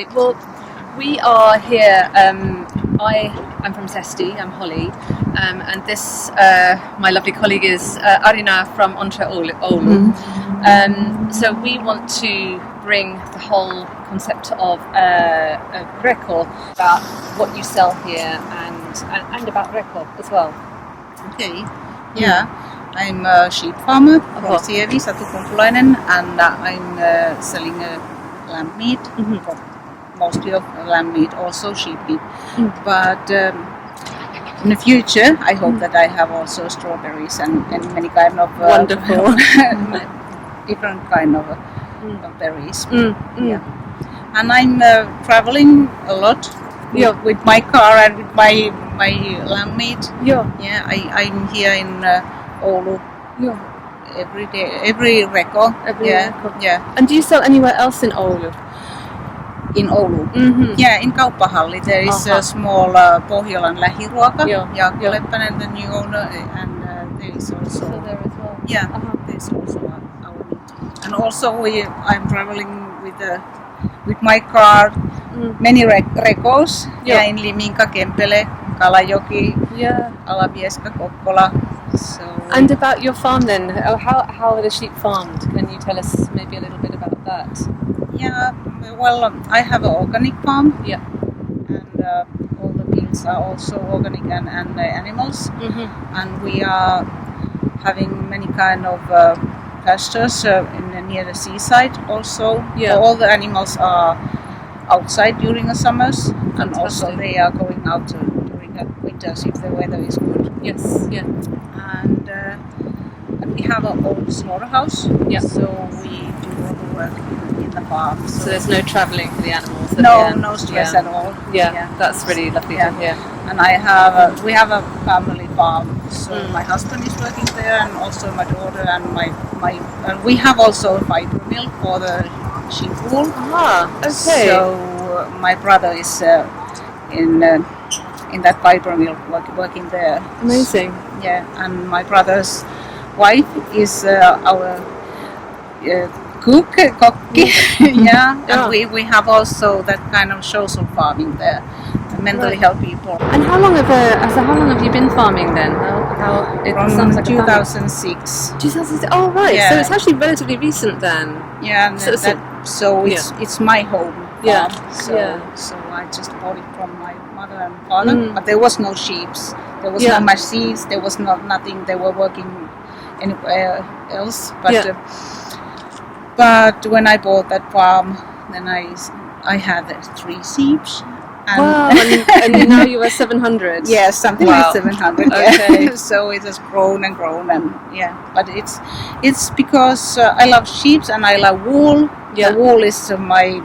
Right, well, we are here. I'm from Zestii, I'm Holly, and this, my lovely colleague is Arina from Entre. So we want to bring the whole concept of REKO, about what you sell here and about REKO as well. Okay, yeah. I'm a sheep farmer from Sievi, Satu Kumpulainen, and I'm selling lamb meat, mostly of lamb meat, also sheep meat. But in the future, I hope that I have also strawberries and many kind of wonderful, different kind of berries. Yeah, and I'm traveling a lot with my car and with my lamb meat. Yeah, I'm here in Oulu. Every day, every REKO. Yeah. And do you sell anywhere else in Oulu? In Oulu. Yeah, in Kauppahalli there is a small Pohjolan lähiruoka. Ja Leppänen, the new owner, and there is also. So there as well. Yeah, there's also our meat. And also I'm traveling with my car. Many REKOs. Yeah, in Liminka, Kempele, Kalajoki, Alabieska, Kokkola. So. And about your farm then, how are the sheep farmed? Can you tell us maybe a little bit about that? Yeah, well, I have an organic farm. Yeah. And all the fields are also organic and animals. And we are having many kind of pastures near the seaside also. Yeah. So all the animals are outside during the summers. Fantastic. And also they are going out during the winters if the weather is good. Yes, yeah. And we have our own slaughterhouse. Yeah. So we do all the work in the farm. So there's no travelling for the animals? No stress at all. Yeah, that's really lovely to hear. And we have a family farm. So my husband is working there, and also my daughter and we have also a fibre mill for the sheep wool. Okay. So my brother is in that fibre mill working there. Amazing. Yeah, and my brother's wife is our cook. Yeah, and we have also that kind of social farming there, mentally health people. And how long have you been farming then? From sounds like 2006. 2006. Oh right, so it's actually relatively recent then. Yeah, it's my home. So I just bought it from my mother and father, but there was no sheep. There was no machines. There was nothing. They were working anywhere else. But when I bought that farm, then I had 3 sheep. And now you are 700. Yes, something like 700. Okay. Yeah. So it has grown and but it's because I love sheep and I love wool. Yeah. The wool is my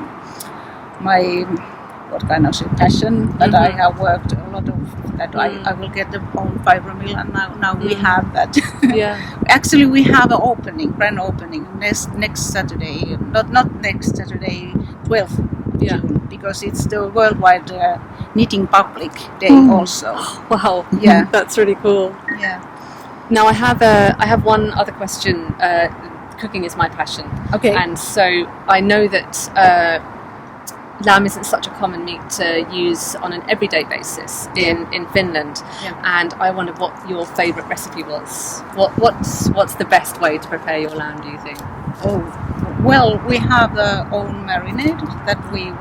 what kind of passion, but I have worked a lot of that. I will get the own fibre mill, and now we have that. Yeah. Actually, we have an grand opening next Saturday. Not next Saturday, 12th June, because it's the worldwide knitting public day also. Wow. Yeah. That's really cool. Yeah. Now I have one other question. Cooking is my passion. Okay. And so I know that lamb isn't such a common meat to use on an everyday basis in Finland, and I wondered what your favourite recipe was. What's the best way to prepare your lamb, do you think? Oh, well, we have our own marinade that we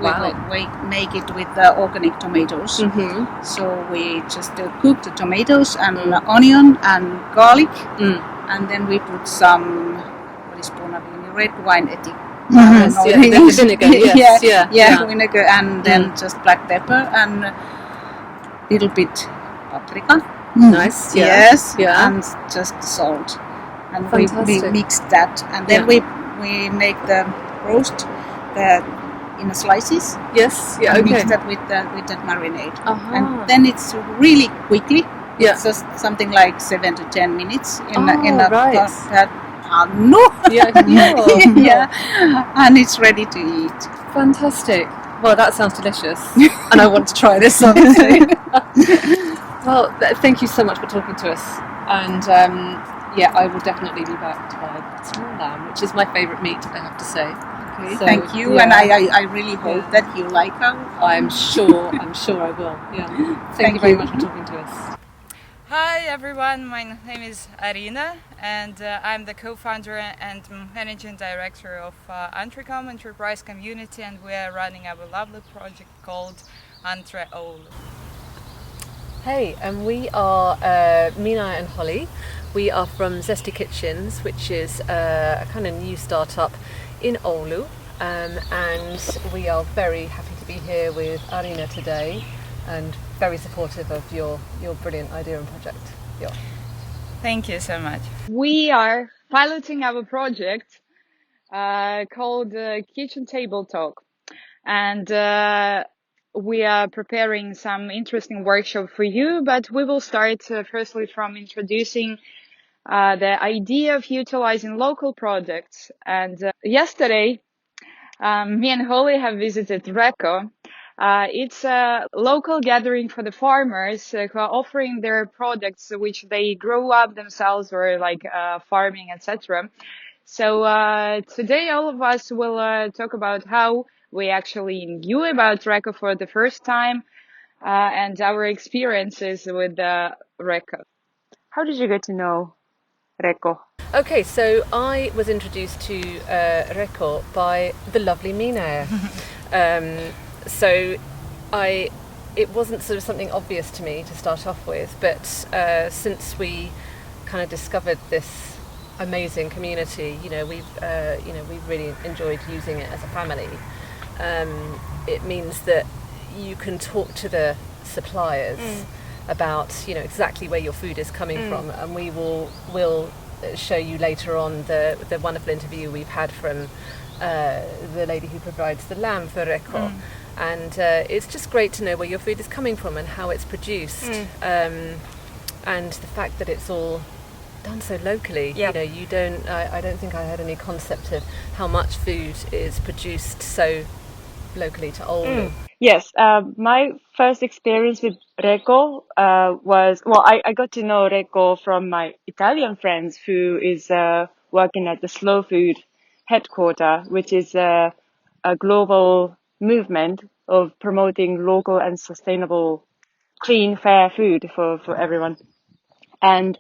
make it with organic tomatoes. So we just cook the tomatoes and onion and garlic, and then we put some red wine etic. Vinegar. Yes, vinegar, and then just black pepper and little bit paprika. Nice. Yes. And just salt, and we mix that, and then we make the roast in slices. Yes. Yeah. And mix that with that marinade, and then it's really quickly. Yeah. It's just something like 7 to 10 minutes in that. Yeah, and it's ready to eat. Fantastic. Well, that sounds delicious, and I want to try this obviously. Well, thank you so much for talking to us, and I will definitely be back to buy small lamb, which is my favourite meat, I have to say. Okay, So, thank you, yeah. and I really hope that you like our. I'm sure I will. Yeah. Thank you very much for talking to us. Hi everyone, my name is Arina and I'm the co-founder and managing director of EntreCom Enterprise Community, and we are running our lovely project called Entre. Hey, and we are Minae and Holly. We are from Zestii Kitchens, which is a kind of new startup in Oulu, and we are very happy to be here with Arina today, and very supportive of your brilliant idea and project. Yeah. Thank you so much. We are piloting our project called Kitchen Table Talk, and we are preparing some interesting workshop for you, but we will start firstly from introducing the idea of utilizing local products. And yesterday, me and Holly have visited REKO. It's a local gathering for the farmers who are offering their products which they grow up themselves, or like farming, etc. So today all of us will talk about how we actually knew about REKO for the first time and our experiences with REKO. How did you get to know REKO? Okay, so I was introduced to REKO by the lovely Minae. So it wasn't sort of something obvious to me to start off with, but since we kind of discovered this amazing community, we've really enjoyed using it as a family. It means that you can talk to the suppliers about exactly where your food is coming from, and we'll show you later on the wonderful interview we've had from the lady who provides the lamb for REKO. And it's just great to know where your food is coming from and how it's produced, and the fact that it's all done so locally. Yep. I don't think I had any concept of how much food is produced so locally to Oulu. Yes, my first experience with REKO was, I got to know REKO from my Italian friends who is working at the Slow Food headquarters, which is a global movement of promoting local and sustainable, clean, fair food for everyone. And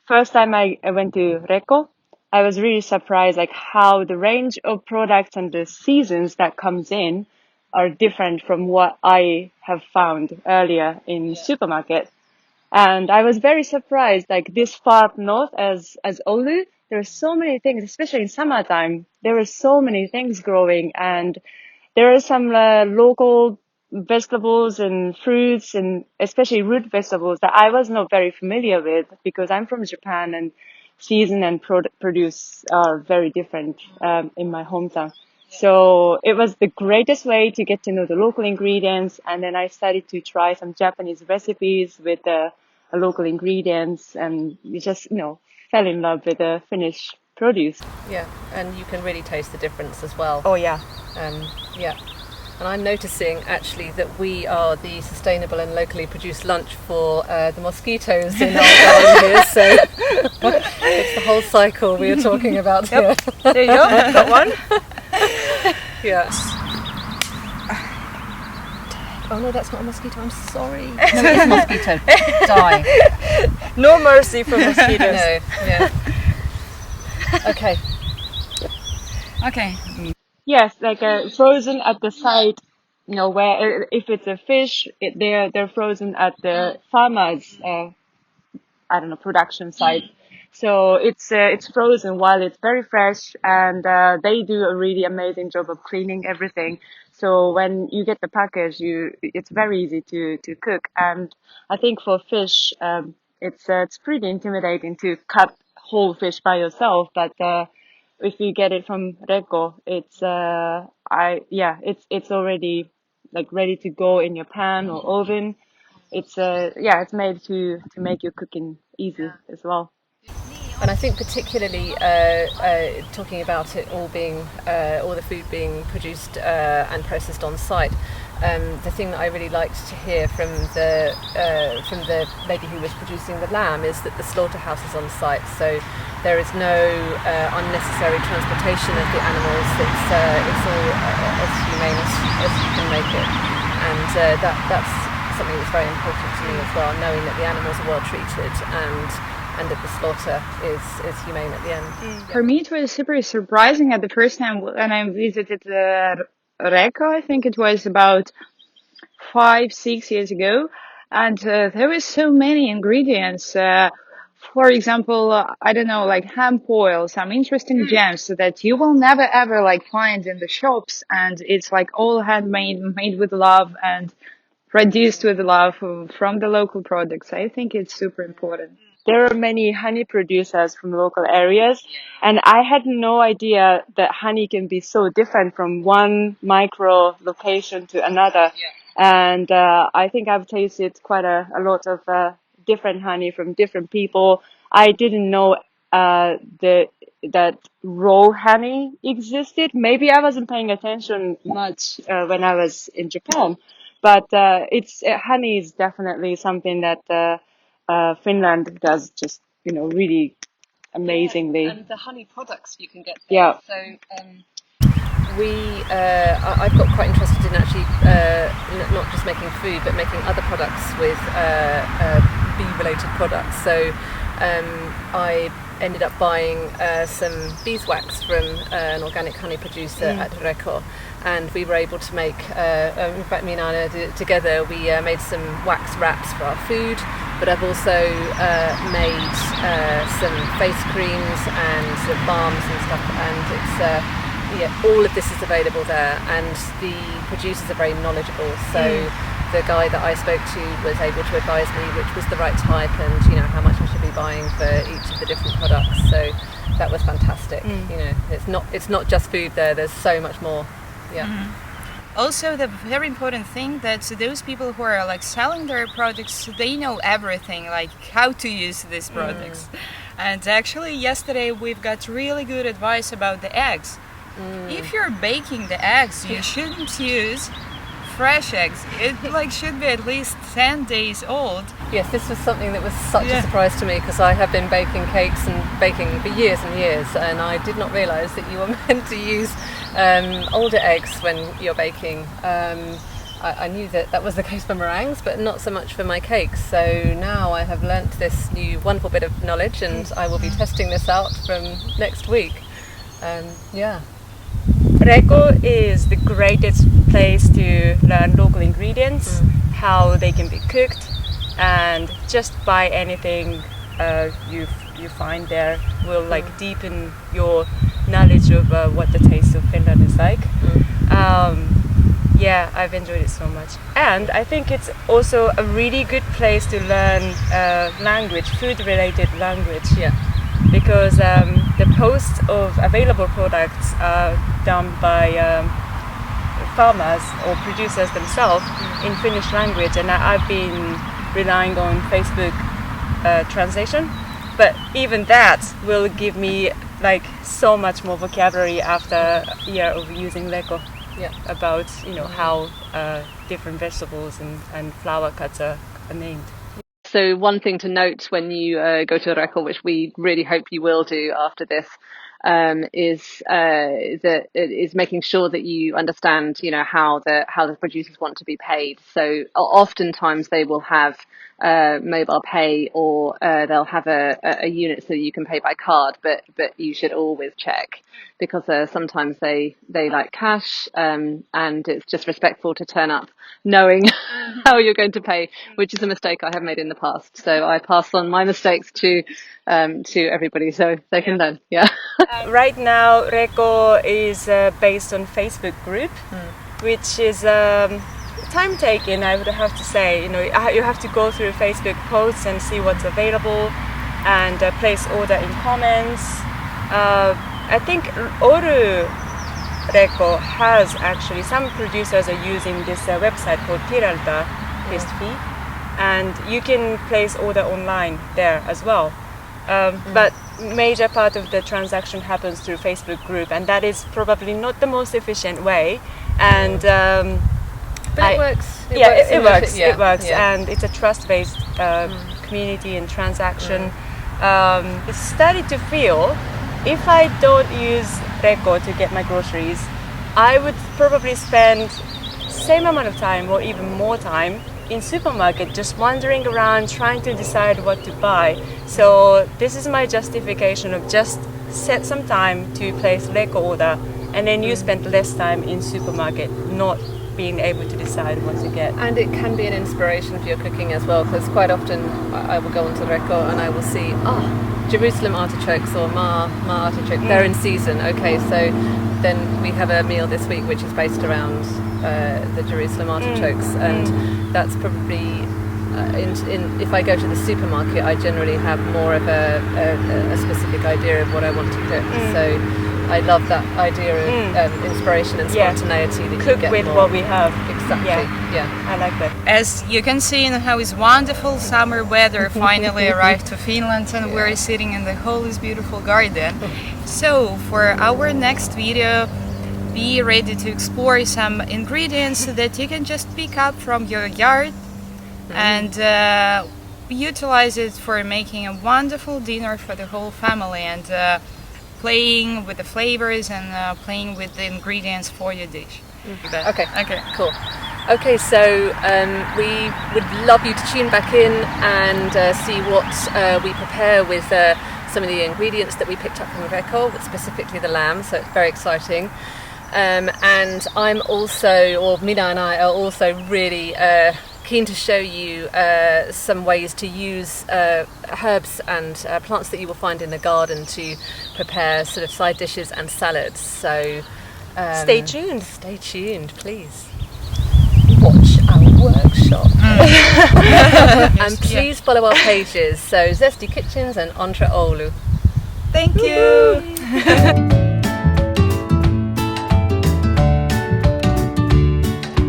first time I went to REKO, I was really surprised like how the range of products and the seasons that comes in are different from what I have found earlier in supermarket. And I was very surprised, like this far up north as Oulu, there are so many things, especially in summertime, there are so many things growing, and there are some local vegetables and fruits, and especially root vegetables that I was not very familiar with because I'm from Japan, and season and produce are very different in my hometown. So it was the greatest way to get to know the local ingredients, and then I started to try some Japanese recipes with the local ingredients, and you just fell in love with the Finnish produce. Yeah, and you can really taste the difference as well. Oh yeah. Yeah. And I'm noticing actually that we are the sustainable and locally produced lunch for the mosquitoes in our garden here. So it's the whole cycle we are talking about here. There you go. Got one. Yeah. Oh no, that's not a mosquito. I'm sorry. No, it is a mosquito. Die. No mercy for mosquitoes. No. Yeah. Okay. Okay. Yes, like frozen at the site, where if it's a fish, they're frozen at the farmer's, production site. So it's frozen while it's very fresh, and they do a really amazing job of cleaning everything. So when you get the package, it's very easy to cook. And I think for fish, it's pretty intimidating to cut whole fish by yourself, but if you get it from REKO, it's already like ready to go in your pan or oven. It's made to make your cooking easy as well. And I think particularly talking about it all being, all the food being produced and processed on site, the thing that I really liked to hear from the lady who was producing the lamb is that the slaughterhouse is on site, so there is no unnecessary transportation of the animals. It's all as humane as you can make it, and that's something that's very important to me as well, knowing that the animals are well treated and that the slaughter is humane at the end. For me, it was super surprising at the first time when I visited REKO. I think it was about 5-6 years ago, and there were so many ingredients. For example, I don't know, like hemp oil, some interesting gems so that you will never ever like find in the shops, and it's like all handmade, made with love and produced with love from the local products. I think it's super important. There are many honey producers from local areas, and I had no idea that honey can be so different from one micro location to another. And I think I've tasted quite a lot of different honey from different people. I didn't know that raw honey existed. Maybe I wasn't paying attention much when I was in Japan, but honey is definitely something that Finland does just, really amazingly. Yeah, and the honey products you can get there. Yeah. So I've got quite interested in actually not just making food, but making other products with bee-related products. So I ended up buying some beeswax from an organic honey producer at REKO, and we were able to make, in fact me and Arina together, we made some wax wraps for our food, but I've also made some face creams and some balms and stuff, and it's all of this is available there, and the producers are very knowledgeable, so the guy that I spoke to was able to advise me which was the right type and how much I should be buying for each of the different products. So that was fantastic. It's not just food there. There's so much more. Yeah. Also, the very important thing that those people who are like selling their products, they know everything, like how to use these products. And actually, yesterday we've got really good advice about the eggs. If you're baking the eggs, you shouldn't use fresh eggs. It should be at least 10 days old. Yes, this was something that was such a surprise to me, because I have been baking cakes and baking for years and years, and I did not realise that you were meant to use older eggs when you're baking. I knew that was the case for meringues, but not so much for my cakes. So now I have learnt this new wonderful bit of knowledge, and I will be testing this out from next week. REKO is the greatest place to learn local ingredients, how they can be cooked, and just buy anything you find there will deepen your knowledge of what the taste of Finland is like. I've enjoyed it so much, and I think it's also a really good place to learn language, food-related language. Because the posts of available products are done by farmers or producers themselves in Finnish language, and I've been relying on Facebook translation, but even that will give me so much more vocabulary after a year of using REKO about how different vegetables and flower cuts are named. So one thing to note when you go to REKO, which we really hope you will do after this, is making sure that you understand, how the producers want to be paid. So oftentimes they will have mobile pay, or they'll have a unit so you can pay by card, but you should always check, because sometimes they like cash, and it's just respectful to turn up knowing how you're going to pay, which is a mistake I have made in the past. So I pass on my mistakes to everybody so they can learn. Right now REKO is based on Facebook group, which is time taking, I would have to say. You have to go through Facebook posts and see what's available and place order in comments. I think Oru REKO has actually, some producers are using this website called Tiralta, and you can place order online there as well. But major part of the transaction happens through Facebook group, and that is probably not the most efficient way. And but it works. It works, and it's a trust-based community and transaction. It started to feel, if I don't use REKO to get my groceries, I would probably spend same amount of time or even more time in supermarket just wandering around trying to decide what to buy. So this is my justification of just set some time to place REKO order, and then you spend less time in supermarket not being able to decide what to get. And it can be an inspiration for your cooking as well, because quite often I will go onto REKO and I will see Jerusalem artichokes or Ma artichoke, they're in season. Okay, so then we have a meal this week which is based around the Jerusalem artichokes, and that's probably if I go to the supermarket, I generally have more of a specific idea of what I want to cook. So I love that idea of inspiration and spontaneity that cook you get with more. what we have. Exactly. Yeah. I like that. As you can see how it's wonderful summer weather finally arrived to Finland, and we're sitting in the whole is beautiful garden. So for our next video, be ready to explore some ingredients that you can just pick up from your yard and utilize it for making a wonderful dinner for the whole family, and playing with the flavors and playing with the ingredients for your dish. Okay, cool. Okay, so we would love you to tune back in and see what we prepare with some of the ingredients that we picked up from REKO, specifically the lamb, so it's very exciting. And I'm also, or Minae and I are also really keen to show you some ways to use herbs and plants that you will find in the garden to prepare sort of side dishes and salads. So stay tuned. Stay tuned, please. Watch our workshop. And please follow our pages, so Zestii Kitchens and Entre Oulu. Thank you.